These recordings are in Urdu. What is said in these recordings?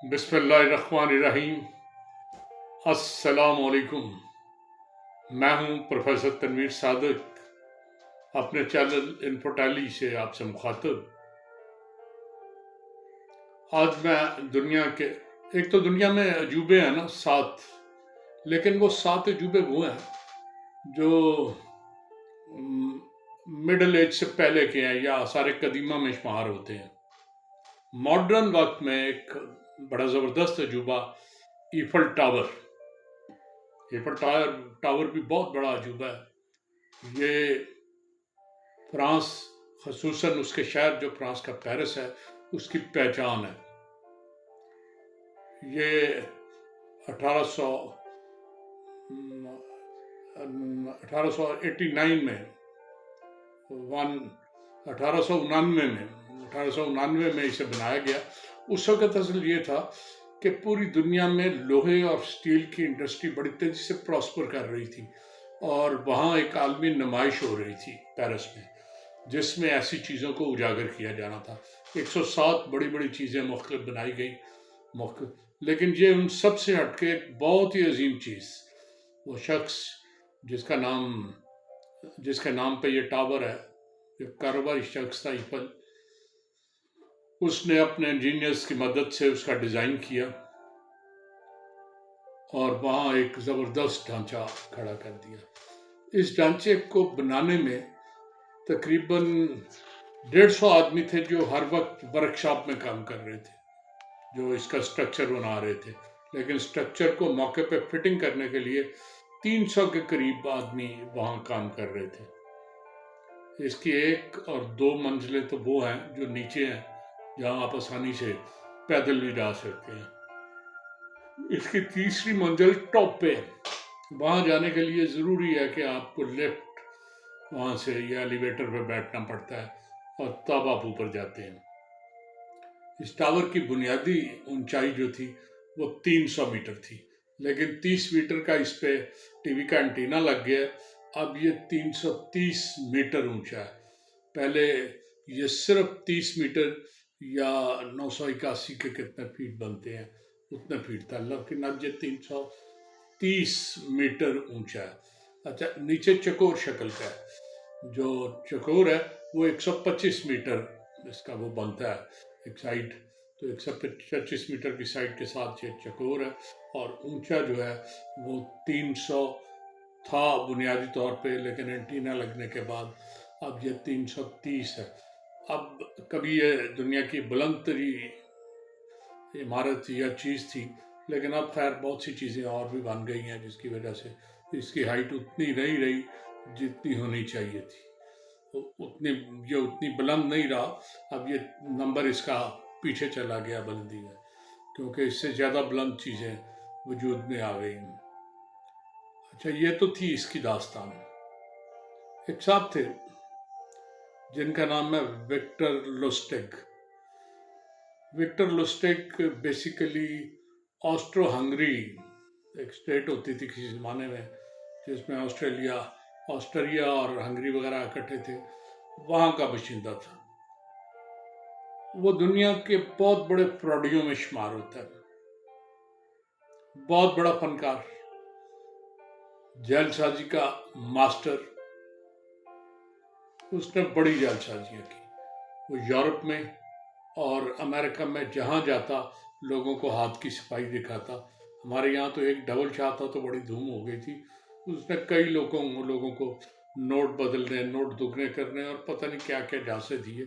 بسم اللہ الرحمن الرحیم۔ السلام علیکم۔ میں ہوں پروفیسر تنویر صادق، اپنے چینل انفوٹیلی سے آپ سے مخاطب۔ آج میں ایک تو دنیا میں عجوبے ہیں نا 7، لیکن وہ 7 عجوبے وہ ہیں جو مڈل ایج سے پہلے کے ہیں یا آثار قدیمہ میں شمار ہوتے ہیں۔ ماڈرن وقت میں ایک بڑا زبردست عجوبہ ایفل ٹاور بھی بہت بڑا عجوبہ ہے۔ یہ فرانس، خصوصاً اس کے شہر جو فرانس کا پیرس ہے، اس کی پہچان ہے۔ یہ 1889 میں 1899 میں اسے بنایا گیا۔ اس وقت اصل یہ تھا کہ پوری دنیا میں لوہے اور سٹیل کی انڈسٹری بڑی تیزی سے پراسپر کر رہی تھی، اور وہاں ایک عالمی نمائش ہو رہی تھی پیرس میں، جس میں ایسی چیزوں کو اجاگر کیا جانا تھا۔ 107 بڑی بڑی چیزیں مختلف بنائی گئی، لیکن یہ ان سب سے ہٹ کے ایک بہت ہی عظیم چیز، وہ شخص جس کے نام پہ یہ ٹاور ہے، ایک کاروباری شخص تھا ایفل۔ اس نے اپنے انجینئرز کی مدد سے اس کا ڈیزائن کیا اور وہاں ایک زبردست ڈھانچہ کھڑا کر دیا۔ اس ڈھانچے کو بنانے میں تقریباً 150 آدمی تھے جو ہر وقت ورکشاپ میں کام کر رہے تھے، جو اس کا سٹرکچر بنا رہے تھے، لیکن سٹرکچر کو موقع پہ فٹنگ کرنے کے لیے 300 کے قریب آدمی وہاں کام کر رہے تھے۔ اس کی 1 اور 2 منزلیں تو وہ ہیں جو نیچے ہیں، جہاں آپ آسانی سے پیدل بھی جا سکتے ہیں۔ اس کی 3ری منزل ٹاپ پہ ہے۔ وہاں جانے کے لیے ضروری ہے کہ آپ کو لفٹ وہاں سے یا ایلیویٹر پہ بیٹھنا پڑتا ہے، اور تب آپ اوپر جاتے ہیں۔ اس ٹاور کی بنیادی اونچائی جو تھی وہ 300 میٹر تھی، لیکن 30 میٹر کا اس پہ ٹی وی کا انٹینا لگ گیا۔ اب یہ 330 میٹر اونچا ہے۔ پہلے یہ صرف 30 میٹر یا 981 کے کتنے فیٹ بنتے ہیں، اتنے فیٹ تھا، لیکن اب یہ 330 میٹر اونچا ہے۔ اچھا، نیچے چکور شکل کا ہے۔ جو چکور ہے وہ 125 میٹر اس کا وہ بنتا ہے ایک سائڈ، تو 125 میٹر کی سائڈ کے ساتھ یہ چکور ہے، اور اونچا جو ہے وہ 300 تھا بنیادی طور پہ، لیکن انٹینا لگنے کے بعد اب یہ 330 ہے۔ اب کبھی یہ دنیا کی بلند ترین عمارت یا چیز تھی، لیکن اب خیر بہت سی چیزیں اور بھی بن گئی ہیں، جس کی وجہ سے اس کی ہائٹ اتنی نہیں رہی جتنی ہونی چاہیے تھی، یہ اتنی بلند نہیں رہا۔ اب یہ نمبر اس کا پیچھے چلا گیا بلندی میں، کیونکہ اس سے زیادہ بلند چیزیں وجود میں آ گئی ہیں۔ اچھا، یہ تو تھی اس کی داستان۔ ایک صاحب تھے جن کا نام ہے Victor Lustig. Victor Lustig basically Austro Hungary ایک اسٹیٹ ہوتی تھی کسی زمانے میں، جس میں آسٹریا اور ہنگری وغیرہ اکٹھے تھے، وہاں کا باشندہ تھا۔ وہ دنیا کے بہت بڑے پروڈیوں میں شمار ہوتا ہے، بہت بڑا فنکار، جیل سازی کا ماسٹر۔ اس نے بڑی جیل سازیاں کی۔ وہ یورپ میں اور امریکہ میں جہاں جاتا لوگوں کو ہاتھ کی صفائی دکھاتا۔ ہمارے یہاں تو ایک ڈبل چاہتا تو بڑی دھوم ہو گئی تھی۔ اس نے کئی لوگوں کو نوٹ بدلنے، نوٹ دگنے کرنے اور پتہ نہیں کیا کیا جاسے دیے،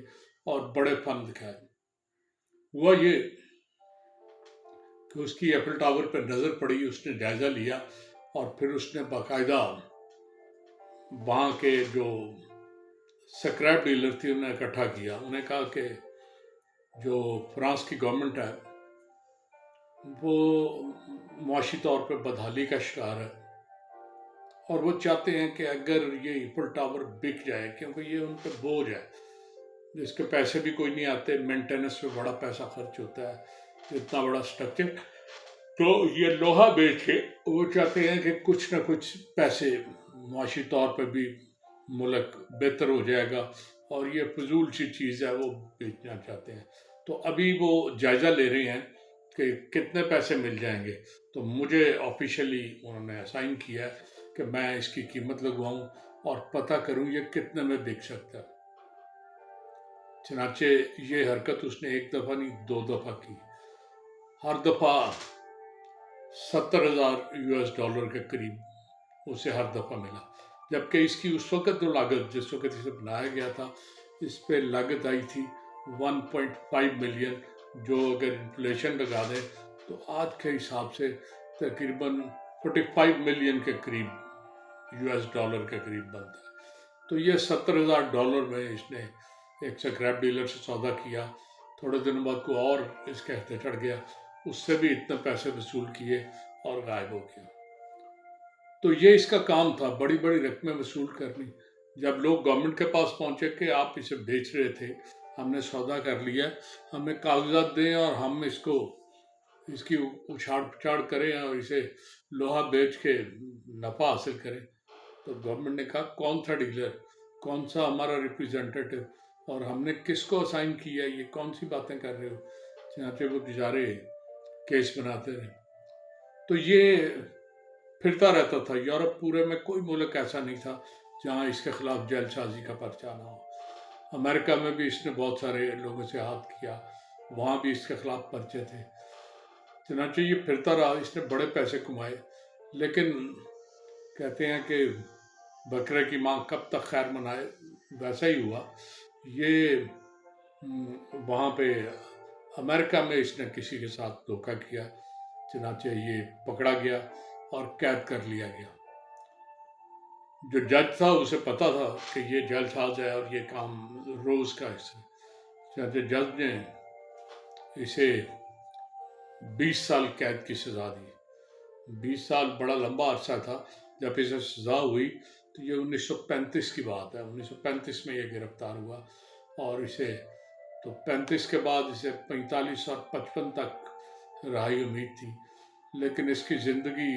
اور بڑے فن دکھائے۔ ہوا یہ کہ اس کی ایفل ٹاور پہ نظر پڑی، اس نے جائزہ لیا، اور پھر اس نے باقاعدہ وہاں کے جو سکریپ ڈیلر تھی انہیں اکٹھا کیا۔ انہیں کہا کہ جو فرانس کی گورنمنٹ ہے وہ معاشی طور پہ بدحالی کا شکار ہے، اور وہ چاہتے ہیں کہ اگر یہ ایفل ٹاور بک جائے، کیونکہ یہ ان پہ بوجھ ہے، جس کے پیسے بھی کوئی نہیں آتے، مینٹیننس پہ بڑا پیسہ خرچ ہوتا ہے، اتنا بڑا سٹرکچر، تو یہ لوہا بیچ کے وہ چاہتے ہیں کہ کچھ نہ کچھ پیسے، معاشی طور پہ بھی ملک بہتر ہو جائے گا، اور یہ فضول سی چیز ہے وہ بیچنا چاہتے ہیں۔ تو ابھی وہ جائزہ لے رہے ہیں کہ کتنے پیسے مل جائیں گے، تو مجھے آفیشیلی انہوں نے اسائن کیا ہے کہ میں اس کی قیمت لگواؤں اور پتہ کروں یہ کتنے میں بک سکتا ہے۔ چنانچہ یہ حرکت اس نے ایک دفعہ نہیں 2 دفعہ کی، ہر دفعہ $70,000 کے قریب اسے ہر دفعہ ملا، جبکہ اس کی اس وقت جو لاگت جس وقت اسے بنایا گیا تھا اس پہ لاگت آئی تھی 1.5 ملین، جو اگر انفلیشن لگا دیں تو آج کے حساب سے تقریباً 45 ملین کے قریب $US کے قریب بنتا ہے۔ تو یہ $70,000 میں اس نے ایک سکریپ ڈیلر سے سودا کیا، تھوڑے دنوں بعد کو اور اس کے ہتھے چڑھ گیا، اس سے بھی اتنے پیسے وصول کیے اور غائب ہو گیا۔ تو یہ اس کا کام تھا، بڑی بڑی رقمیں وصول کرنی۔ جب لوگ گورنمنٹ کے پاس پہنچے کہ آپ اسے بیچ رہے تھے، ہم نے سودا کر لیا، ہمیں کاغذات دیں اور ہم اس کی اچھاڑ پچھاڑ کریں اور اسے لوہا بیچ کے نفع حاصل کریں، تو گورنمنٹ نے کہا کون سا ڈیلر، کون سا ہمارا ریپریزنٹیٹو، اور ہم نے کس کو اسائن کیا، یہ کون سی باتیں کر رہے ہو۔ چنانچہ وہ بیچارے کیس بناتے رہے۔ تو یہ پھرتا رہتا تھا، یورپ پورے میں کوئی ملک ایسا نہیں تھا جہاں اس کے خلاف جیل سازی کا پرچہ نہ ہو۔ امریکہ میں بھی اس نے بہت سارے لوگوں سے ہاتھ کیا، وہاں بھی اس کے خلاف پرچے تھے۔ چنانچہ یہ پھرتا رہا، اس نے بڑے پیسے کمائے، لیکن کہتے ہیں کہ بکرے کی ماں کب تک خیر منائے، ویسا ہی ہوا۔ یہ وہاں پہ امریکہ میں اس نے کسی کے ساتھ دھوکہ کیا، چنانچہ یہ پکڑا گیا اور قید کر لیا گیا۔ جو جج تھا اسے پتا تھا کہ یہ جیل ساز ہے اور یہ کام روز کا حصہ ہے، چنانچہ جج نے اسے 20 سال قید کی سزا دی۔ 20 سال بڑا لمبا عرصہ تھا۔ جب اسے سزا ہوئی تو یہ 1935 کی بات ہے، 1935 میں یہ گرفتار ہوا، اور اسے تو 35 کے بعد اسے 45 اور 55 تک رہائی امید تھی، لیکن اس کی زندگی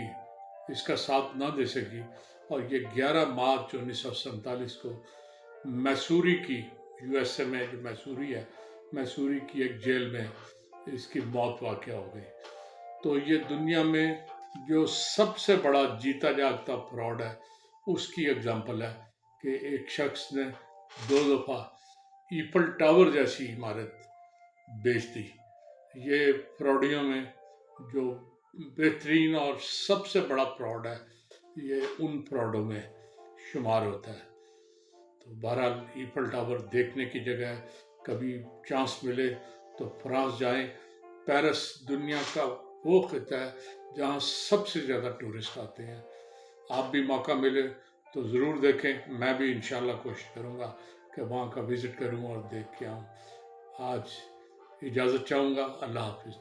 اس کا ساتھ نہ دے سکی، اور یہ 11 مارچ 1947 کو میسوری کی USA میں جو میسوری ہے، میسوری کی ایک جیل میں اس کی موت واقع ہو گئی۔ تو یہ دنیا میں جو سب سے بڑا جیتا جاگتا فراڈ ہے اس کی اگزامپل ہے کہ ایک شخص نے 2 دفعہ ایفل ٹاور جیسی عمارت بیچ دی۔ یہ فراڈیوں میں جو بہترین اور سب سے بڑا فراڈ ہے، یہ ان فراڈوں میں شمار ہوتا ہے۔ تو بہرحال ایفل ٹاور دیکھنے کی جگہ ہے، کبھی چانس ملے تو فرانس جائیں۔ پیرس دنیا کا وہ خطہ ہے جہاں سب سے زیادہ ٹورسٹ آتے ہیں۔ آپ بھی موقع ملے تو ضرور دیکھیں، میں بھی انشاءاللہ کوشش کروں گا کہ وہاں کا وزٹ کروں اور دیکھ کے آؤں۔ آج اجازت چاہوں گا، اللہ حافظ۔